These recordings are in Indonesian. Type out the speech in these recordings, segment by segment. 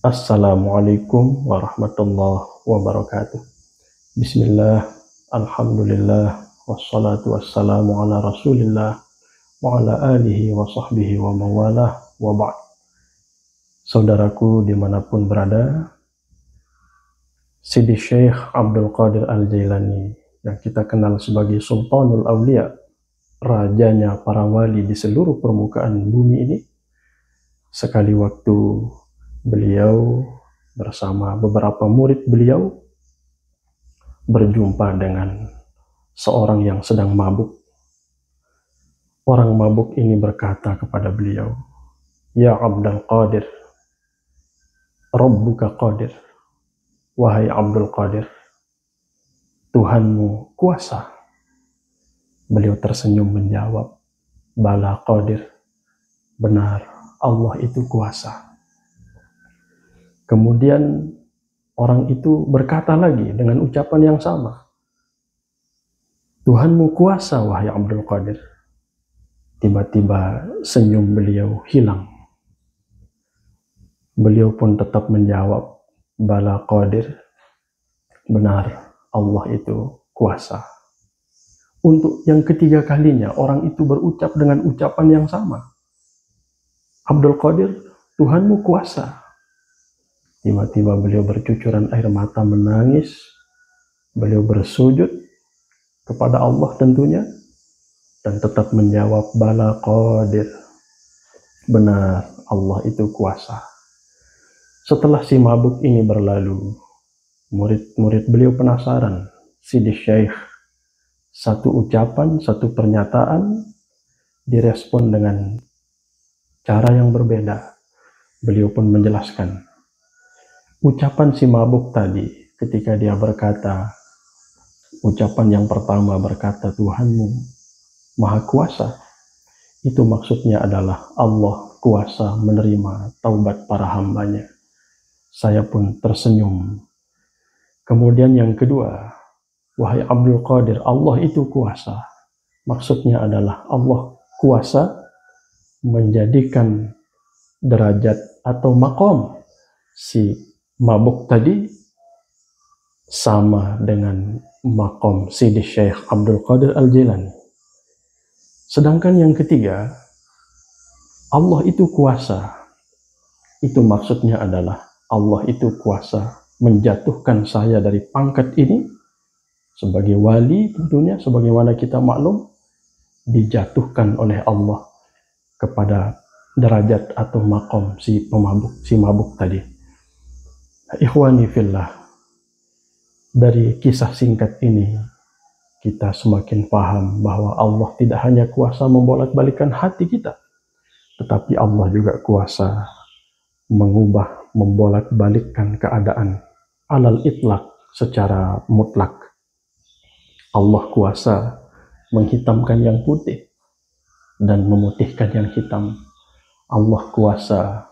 Assalamualaikum warahmatullahi wabarakatuh. Bismillah, alhamdulillah, wassalatu wassalamu ala rasulillah, wa ala alihi wa sahbihi wa mawalah, wa ba'd. Saudaraku dimanapun berada, Sidi Syekh Abdul Qadir Al-Jailani, yang kita kenal sebagai Sultanul Aulia, rajanya para wali di seluruh permukaan bumi ini, sekali waktu beliau bersama beberapa murid beliau berjumpa dengan seorang yang sedang mabuk. Orang mabuk ini berkata kepada beliau, "Ya Abdul Qadir, Rabbuka Qadir." Wahai Abdul Qadir, Tuhanmu kuasa. Beliau tersenyum menjawab, "Bala Qadir." Benar, Allah itu kuasa. Kemudian orang itu berkata lagi dengan ucapan yang sama, "Tuhanmu kuasa, wahai Abdul Qadir." Tiba-tiba senyum beliau hilang. Beliau pun tetap menjawab, "Bala Qadir." Benar, Allah itu kuasa. Untuk yang ketiga kalinya orang itu berucap dengan ucapan yang sama, "Abdul Qadir, Tuhanmu kuasa." Tiba-tiba beliau bercucuran air mata menangis. Beliau bersujud kepada Allah tentunya, dan tetap menjawab, "Bala Qadir." Benar, Allah itu kuasa. Setelah si mabuk ini berlalu, murid-murid beliau penasaran. Sidi Syekh, satu ucapan, satu pernyataan direspon dengan cara yang berbeda. Beliau pun menjelaskan. Ucapan si mabuk tadi ketika dia berkata, ucapan yang pertama berkata, "Tuhanmu Maha Kuasa." Itu maksudnya adalah Allah kuasa menerima taubat para hambanya. Saya pun tersenyum. Kemudian yang kedua, "Wahai Abdul Qadir, Allah itu kuasa." Maksudnya adalah Allah kuasa menjadikan derajat atau makom si mabuk tadi sama dengan makom Sidi Syekh Abdul Qadir Al-Jailani. Sedangkan yang ketiga, Allah itu kuasa. Itu maksudnya adalah Allah itu kuasa menjatuhkan saya dari pangkat ini sebagai wali, tentunya sebagaimana kita maklum, dijatuhkan oleh Allah kepada derajat atau makom si mabuk tadi. Ikhwani fillah, dari kisah singkat ini kita semakin paham bahwa Allah tidak hanya kuasa membolak-balikan hati kita, tetapi Allah juga kuasa mengubah, membolak-balikkan keadaan alal itlaq, secara mutlak. Allah kuasa menghitamkan yang putih dan memutihkan yang hitam. Allah kuasa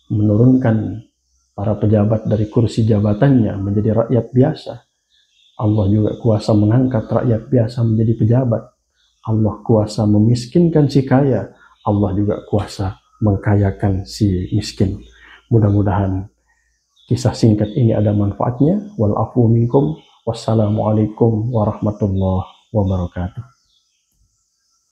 menurunkan para pejabat dari kursi jabatannya menjadi rakyat biasa. Allah juga kuasa mengangkat rakyat biasa menjadi pejabat. Allah kuasa memiskinkan si kaya. Allah juga kuasa mengkayakan si miskin. Mudah-mudahan kisah singkat ini ada manfaatnya. Wal afu minkum. Wassalamualaikum warahmatullahi wabarakatuh.